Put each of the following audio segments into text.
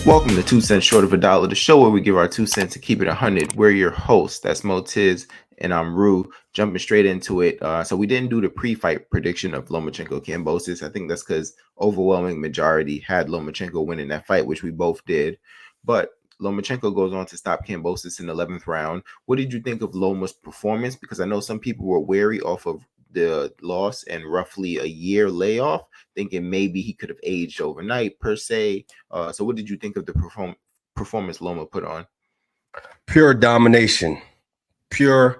Welcome to 2 Cents Short of a Dollar, the show where we give our 2 cents to keep it 100. We're your hosts. That's Motiz and I'm Rue. Jumping straight into it. So we didn't do the pre-fight prediction of Lomachenko Kambosos. I think that's because overwhelming majority had Lomachenko winning that fight, which we both did. But Lomachenko goes on to stop Kambosos in the 11th round. What did you think of Loma's performance? Because I know some people were wary off of the loss and roughly a year layoff, thinking maybe he could have aged overnight per se. So what did you think of the performance Loma put on? Pure domination. And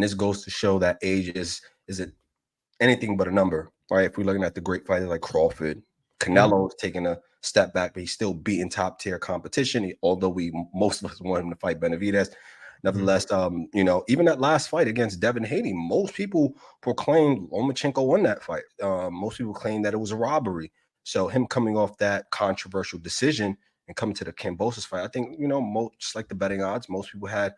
this goes to show that age is it anything but a number, right? If we're looking at the great fighters like Crawford, Canelo's taking a step back, but he's still beating top tier competition. Although most of us want him to fight Benavidez. Nevertheless, even that last fight against Devin Haney, most people proclaimed Lomachenko won that fight. Most people claim that it was a robbery. So him coming off that controversial decision and coming to the Kambosos fight, I think, just like the betting odds, most people had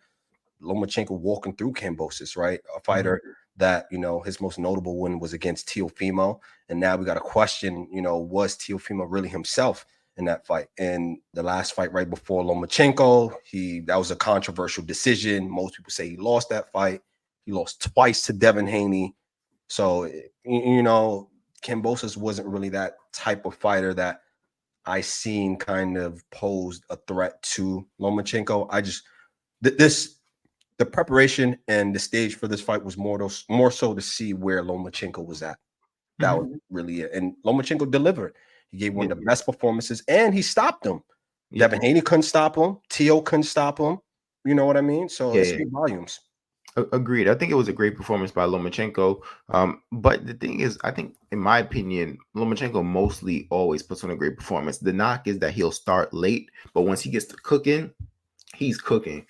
Lomachenko walking through Kambosos, right? A fighter that, his most notable win was against Teofimo. And now we got a question, was Teofimo really himself in that fight? And the last fight right before Lomachenko, that was a controversial decision. Most people say he lost that fight. He lost twice to Devin Haney. So, Kambosos wasn't really that type of fighter that I seen kind of posed a threat to Lomachenko. The preparation and the stage for this fight was more so to see where Lomachenko was at. That was really it. And Lomachenko delivered. He gave one of the best performances, and he stopped him. Devin Haney couldn't stop him. Teo couldn't stop him. You know what I mean? So it speaks volumes. Agreed. I think it was a great performance by Lomachenko. But the thing is, I think, in my opinion, Lomachenko mostly always puts on a great performance. The knock is that he'll start late, but once he gets to cooking, he's cooking.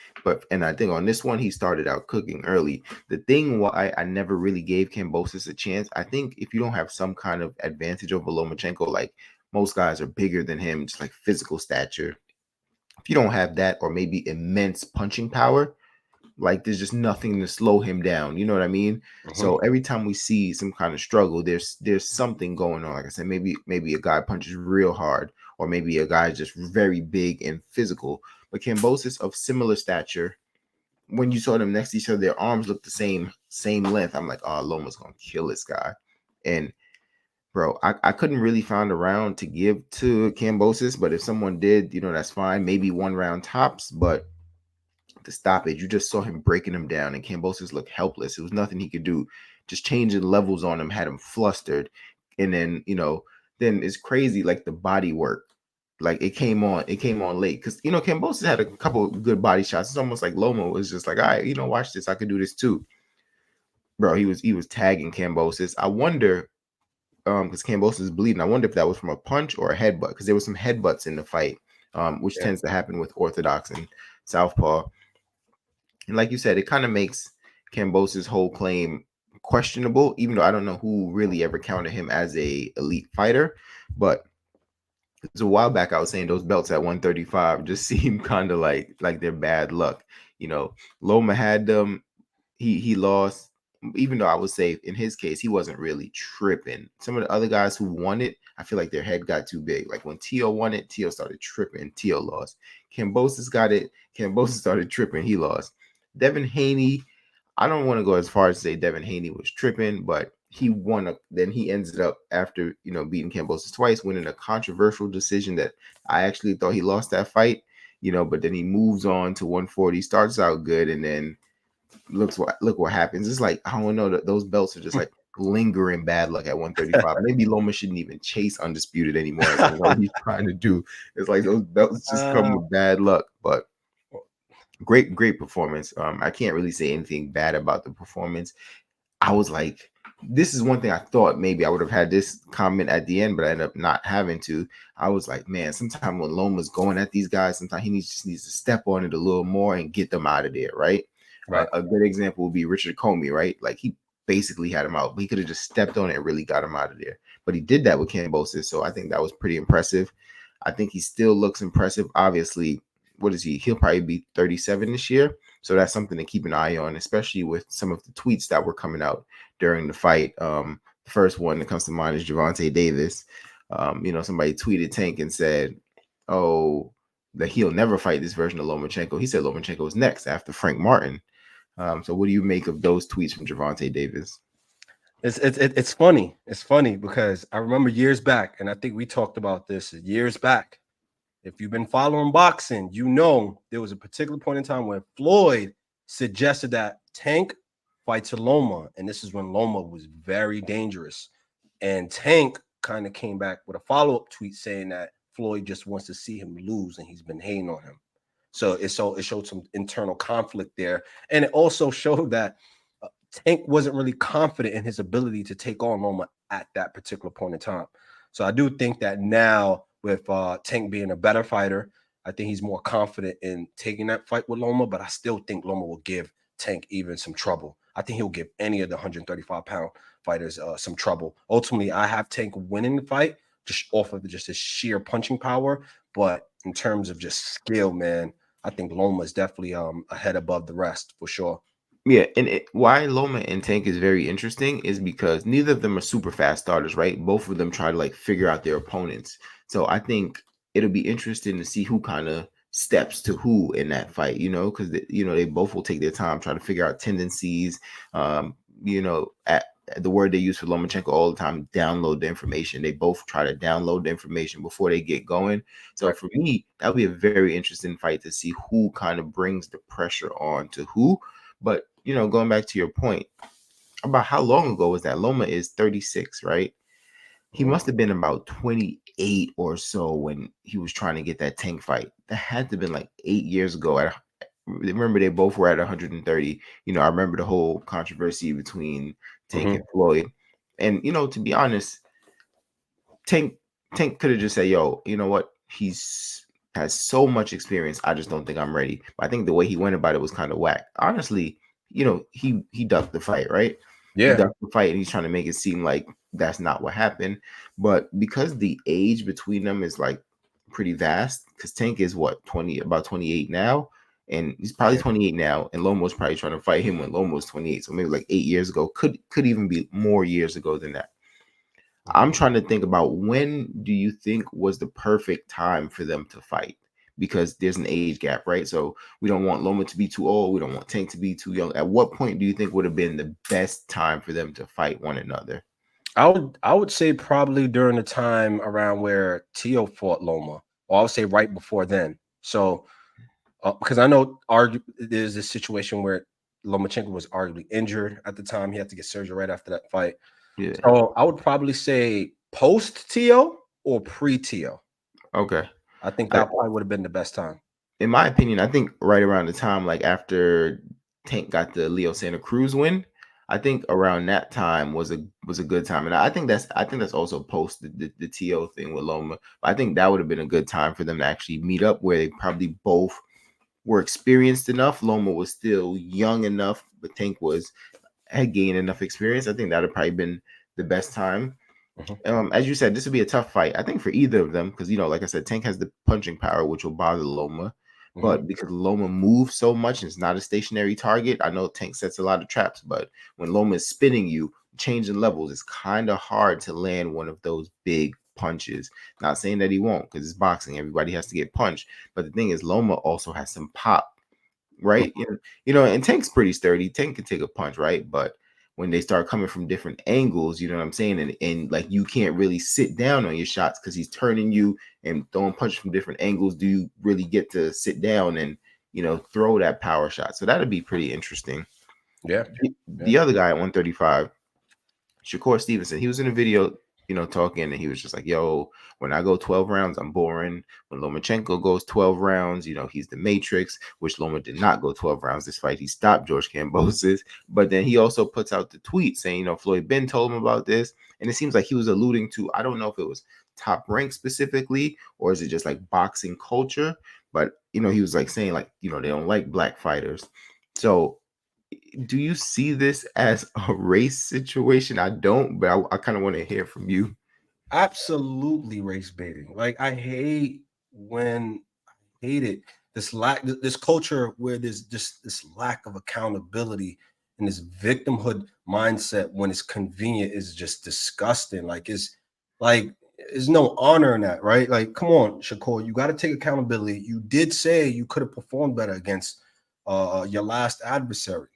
And I think on this one, he started out cooking early. The thing why I never really gave Kambosos a chance, I think if you don't have some kind of advantage over Lomachenko, like most guys are bigger than him, just like physical stature. If you don't have that, or maybe immense punching power, like there's just nothing to slow him down. You know what I mean? So every time we see some kind of struggle, there's something going on. Like I said, maybe a guy punches real hard, or maybe a guy's just very big and physical. But Kambosos of similar stature, when you saw them next to each other, their arms looked the same length. I'm like, oh, Loma's gonna kill this guy. And bro, I couldn't really find a round to give to Kambosos, but if someone did, that's fine. Maybe one round tops, but to stop it, you just saw him breaking him down, and Kambosos looked helpless. It was nothing he could do. Just changing levels on him had him flustered. And then, then it's crazy, like the body work. Like it came on late because Kambosos had a couple of good body shots. It's almost like Loma was just like, all right, watch this, I could do this too. Bro, he was tagging Kambosos. I wonder, because Kambosos is bleeding, I wonder if that was from a punch or a headbutt, because there was some headbutts in the fight, which tends to happen with orthodox and southpaw. And like you said, it kind of makes Kambosos' whole claim questionable, even though I don't know who really ever counted him as a elite fighter. But it's a while back I was saying those belts at 135 just seem kind of like they're bad luck. Loma had them. He lost, even though I would say in his case, he wasn't really tripping. Some of the other guys who won it, I feel like their head got too big. Like when Teo won it, Teo started tripping. Teo lost. Kambosos got it. Kambosos started tripping. He lost. Devin Haney, I don't want to go as far as to say Devin Haney was tripping, but he won. Then he ended up, after beating Kambosos twice, winning a controversial decision that I actually thought he lost that fight. But then he moves on to 140, starts out good, and then look what happens. It's like, I don't know, that those belts are just like lingering bad luck at 135. Maybe Loma shouldn't even chase undisputed anymore. That's what he's trying to do. It's like those belts just come with bad luck, but. Great performance. I can't really say anything bad about the performance. I was like, this is one thing I thought maybe I would have had this comment at the end, but I ended up not having to. I was like, man, sometimes when Loma's going at these guys, sometimes he just needs to step on it a little more and get them out of there, right? A good example would be Richard Comey, right? Like he basically had him out, but he could have just stepped on it and really got him out of there. But he did that with Kambosos, so I think that was pretty impressive. I think he still looks impressive. Obviously, what is he? He'll probably be 37 this year. So that's something to keep an eye on, especially with some of the tweets that were coming out during the fight. The first one that comes to mind is Gervonta Davis. Somebody tweeted Tank and said, "Oh, that he'll never fight this version of Lomachenko." He said Lomachenko is next after Frank Martin. So what do you make of those tweets from Gervonta Davis? It's funny. It's funny because I remember years back, and I think we talked about this years back. If you've been following boxing, you know there was a particular point in time where Floyd suggested that Tank fights Loma, and this is when Loma was very dangerous. And Tank kind of came back with a follow-up tweet saying that Floyd just wants to see him lose, and he's been hating on him. So it showed some internal conflict there, and it also showed that Tank wasn't really confident in his ability to take on Loma at that particular point in time. So I do think that now with Tank being a better fighter, I think he's more confident in taking that fight with Loma, but I still think Loma will give Tank even some trouble. I think he'll give any of the 135-pound fighters some trouble. Ultimately, I have Tank winning the fight just off of just his sheer punching power, but in terms of just skill, man, I think Loma is definitely ahead above the rest for sure. Yeah, and why Loma and Tank is very interesting is because neither of them are super fast starters, right? Both of them try to like figure out their opponents. So I think it'll be interesting to see who kind of steps to who in that fight, because they both will take their time trying to figure out tendencies. At the word they use for Lomachenko all the time, download the information. They both try to download the information before they get going. So for me, that would be a very interesting fight to see who kind of brings the pressure on to who. But going back to your point about how long ago was that? Loma is 36, right? He must have been about 28 or so when he was trying to get that Tank fight. That had to have been like 8 years ago. Remember, they both were at 130. I remember the whole controversy between Tank and Floyd. And to be honest, Tank could have just said, "Yo, you know what? He's has so much experience. I just don't think I'm ready." But I think the way he went about it was kind of whack. Honestly, he ducked the fight, right? He Yeah. ducked the fight, and he's trying to make it seem like that's not what happened. But because the age between them is like pretty vast, because Tank is what, about 28 now, and he's probably 28 now, and Loma was probably trying to fight him when Loma was 28, so maybe like 8 years ago. Could even be more years ago than that. I'm trying to think about when do you think was the perfect time for them to fight? Because there's an age gap, right? So we don't want Loma to be too old. We don't want Tank to be too young. At what point do you think would have been the best time for them to fight one another? I would say probably during the time around where Tio fought Loma, or I would say right before then. So because I know there's a situation where Lomachenko was arguably injured at the time. He had to get surgery right after that fight. Yeah. So I would probably say post Tio or pre Tio. Okay. I think that probably would have been the best time. In my opinion, I think right around the time, like after Tank got the Leo Santa Cruz win, I think around that time was a good time, and I think that's also post the TO thing with Loma. But I think that would have been a good time for them to actually meet up, where they probably both were experienced enough. Loma was still young enough, but Tank had gained enough experience. I think that would probably been the best time. As you said, this would be a tough fight, I think, for either of them, because like I said, Tank has the punching power, which will bother Loma. But because Loma moves so much and it's not a stationary target, I know Tank sets a lot of traps. But when Loma is spinning you, changing levels, it's kind of hard to land one of those big punches. Not saying that he won't, because it's boxing. Everybody has to get punched. But the thing is, Loma also has some pop, right? And Tank's pretty sturdy. Tank can take a punch, right? But when they start coming from different angles, you know what I'm saying? And like you can't really sit down on your shots because he's turning you and throwing punches from different angles. Do you really get to sit down and throw that power shot? So that'd be pretty interesting. Yeah. The other guy at 135, Shakur Stevenson, he was in a video, talking, and he was just like, "Yo, when I go 12 rounds, I'm boring. When Lomachenko goes 12 rounds, he's the Matrix," which Loma did not go 12 rounds this fight. He stopped George Kambosos. But then he also puts out the tweet saying, Floyd Ben told him about this. And it seems like he was alluding to, I don't know if it was Top Rank specifically, or is it just like boxing culture? But, he was like saying like, they don't like black fighters. So do you see this as a race situation? I don't, but I kind of want to hear from you. Absolutely race baiting. Like I hate it. This culture where there's just this lack of accountability and this victimhood mindset when it's convenient is just disgusting. Like it's like there's no honor in that, right? Like, come on, Shakur, you got to take accountability. You did say you could have performed better against your last adversary,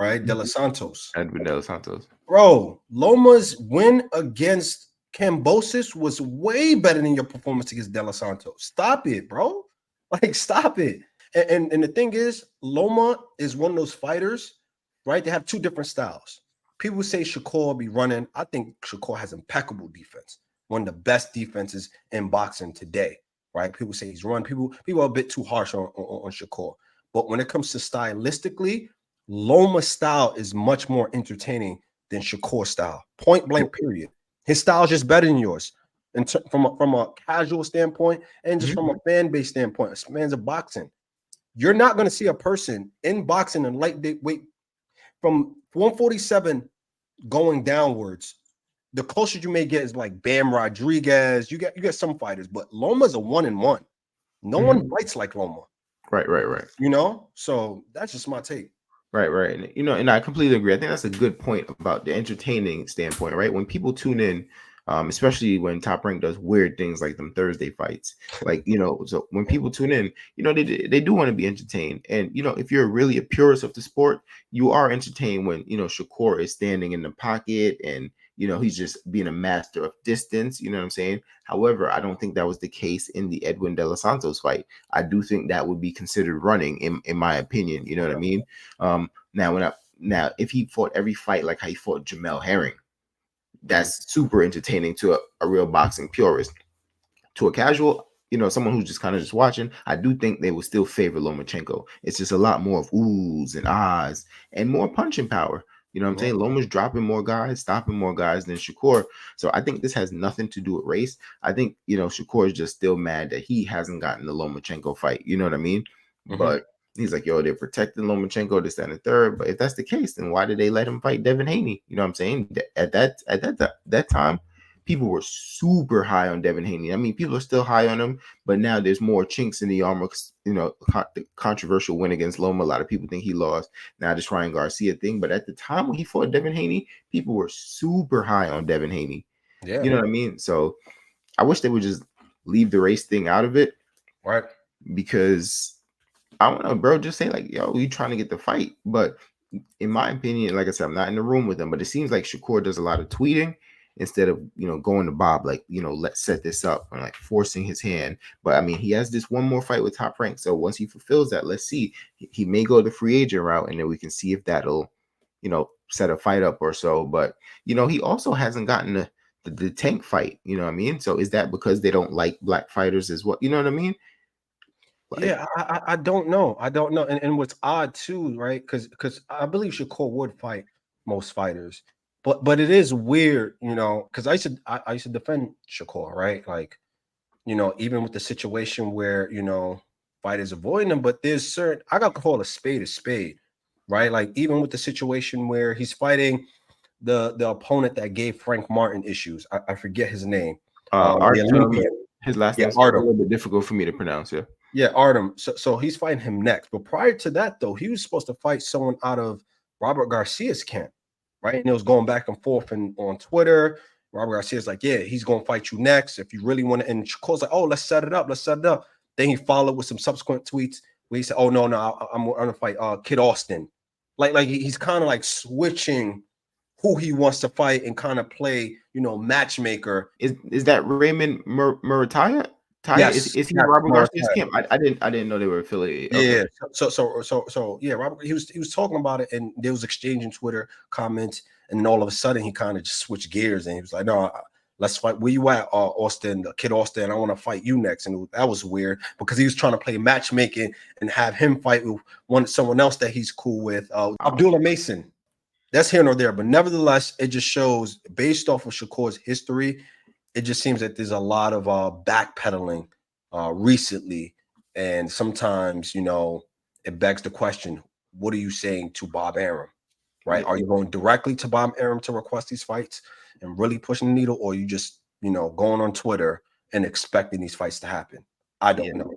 right? De Los Santos. Edwin De Los Santos. Bro, Loma's win against Kambosos was way better than your performance against De Los Santos. Stop it, bro. Like, stop it. And the thing is, Loma is one of those fighters, right? They have two different styles. People say Shakur be running. I think Shakur has impeccable defense. One of the best defenses in boxing today, right? People say he's run. People are a bit too harsh on Shakur. But when it comes to stylistically, Loma's style is much more entertaining than Shakur style. Point blank, period. His style is just better than yours. And from a casual standpoint and just from a fan base standpoint, fans of boxing, you're not going to see a person in boxing and lightweight from 147 going downwards. The closest you may get is like Bam Rodriguez. You get some fighters, but Loma's a 1-1. No one fights like Loma. Right. You know, so that's just my take. Right. And, you know, and I completely agree. I think that's a good point about the entertaining standpoint, right? When people tune in, especially when Top Rank does weird things like them Thursday fights, like, you know, so when people tune in, you know, they do want to be entertained. And, you know, if you're really a purist of the sport, you are entertained when, you know, Shakur is standing in the pocket and, you know, he's just being a master of distance. You know what I'm saying? However, I don't think that was the case in the Edwin De Los Santos fight. I do think that would be considered running, in my opinion. You know what I mean? Now, if he fought every fight like how he fought Jamel Herring, that's super entertaining to a real boxing purist. To a casual, you know, someone who's just kind of just watching, I do think they would still favor Lomachenko. It's just a lot more of oohs and ahs and more punching power. You know what I'm saying? Loma's dropping more guys, stopping more guys than Shakur. So I think this has nothing to do with race. I think, you know, Shakur is just still mad that he hasn't gotten the Lomachenko fight. You know what I mean? But he's like, yo, they're protecting Lomachenko, this, that, and the third. But if that's the case, then why did they let him fight Devin Haney? You know what I'm saying? At that time, people were super high on Devin Haney. I mean, people are still high on him, but now there's more chinks in the armor. You know, the controversial win against Loma. A lot of people think he lost. Now this Ryan Garcia thing, but at the time when he fought Devin Haney, people were super high on Devin Haney. Yeah, you know what I mean. So I wish they would just leave the race thing out of it, right? Because I don't know, bro. Just say like, yo, we trying to get the fight, but in my opinion, like I said, I'm not in the room with him, but it seems like Shakur does a lot of tweeting instead of, you know, going to Bob, like, you know, let's set this up and like forcing his hand. But I mean, he has this one more fight with Top Rank. So once he fulfills that, let's see, he may go the free agent route and then we can see if that'll, you know, set a fight up or so. But, you know, he also hasn't gotten the Tank fight, you know what I mean? So is that because they don't like black fighters as well? You know what I mean? Like, Yeah, I don't know. I don't know. And what's odd too, right? Because I believe Shakur would fight most fighters, but it is weird, you know, because I used to defend Shakur, right? Like, you know, even with the situation where, you know, fighters avoiding him, but there's certain I gotta call a spade, right? Like even with the situation where he's fighting the opponent that gave Frank Martin issues. I forget his name. The Artem, Olympian. his last Yeah, name's a Artem. little bit difficult for me to pronounce. Yeah. Yeah, Artem. So he's fighting him next. But prior to that, though, he was supposed to fight someone out of Robert Garcia's camp, right? And it was going back and forth on Twitter. Robert Garcia's like, yeah, he's going to fight you next. If you really want to. And Shakur's like, oh, let's set it up. Then he followed with some subsequent tweets where he said, oh, no, I'm going to fight Kid Austin. Like he's kind of like switching who he wants to fight and kind of play, you know, matchmaker. Is that Raymond Murataya? Yes, Is he yes, Robert Garcia's Marquez. camp? I didn't know they were affiliated. Yeah. Okay. So yeah, Robert, he was talking about it and there was exchanging Twitter comments, and then all of a sudden he kind of just switched gears and he was like, no, let's fight. Where you at, Austin, Kid Austin? I want to fight you next. And that was weird because he was trying to play matchmaking and have him fight with someone else that he's cool with. Abdullah Mason. That's here nor there, but nevertheless, it just shows based off of Shakur's history, it just seems that there's a lot of backpedaling recently. And sometimes, you know, it begs the question, what are you saying to Bob Arum, right? Yeah. Are you going directly to Bob Arum to request these fights and really pushing the needle, or are you just, you know, going on Twitter and expecting these fights to happen? I don't know.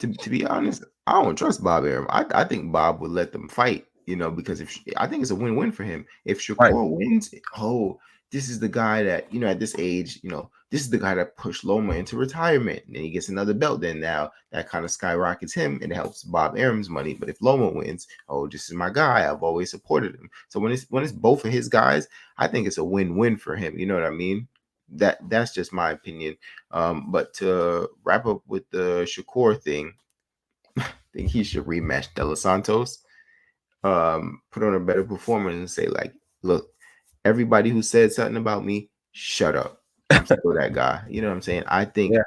To be honest, I don't trust Bob Arum. I think Bob would let them fight, you know, because I think it's a win-win for him. If Right. Shakur wins, oh, this is the guy that, at this age, this is the guy that pushed Loma into retirement. And then he gets another belt. Then now that kind of skyrockets him and it helps Bob Arum's money. But if Loma wins, oh, this is my guy. I've always supported him. So when it's both of his guys, I think it's a win-win for him. You know what I mean? That's just my opinion. But to wrap up with the Shakur thing, I think he should rematch De Los Santos. Put on a better performance and say, like, look, everybody who said something about me, shut up. I'm still that guy. You know what I'm saying? I think Yeah,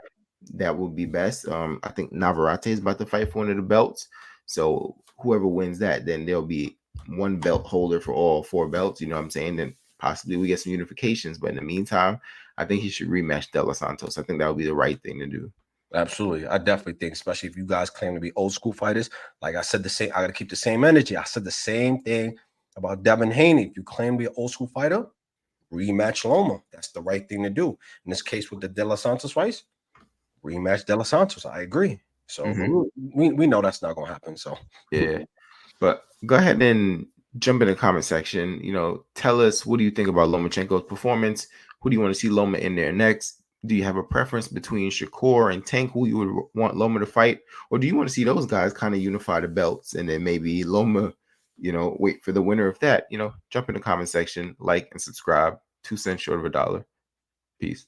that would be best. I think Navarrete is about to fight for one of the belts. So whoever wins that, then there'll be one belt holder for all 4 belts. You know what I'm saying? Then possibly we get some unifications. But in the meantime, I think he should rematch De Los Santos. I think that would be the right thing to do. absolutely. I definitely think, especially if you guys claim to be old school fighters, like I said, the same. I got to keep the same energy. I said the same thing about Devin Haney. If you claim to be an old school fighter, rematch Loma. That's the right thing to do. In this case, with the De Los Santos fights, rematch De Los Santos. I agree. So we know that's not going to happen. So Yeah. But go ahead and jump in the comment section. Tell us, what do you think about Lomachenko's performance? Who do you want to see Loma in there next? Do you have a preference between Shakur and Tank, who you would want Loma to fight? Or do you want to see those guys kind of unify the belts and then maybe Loma, wait for the winner of that? Jump in the comment section, like and subscribe. 2 cents short of $1. Peace.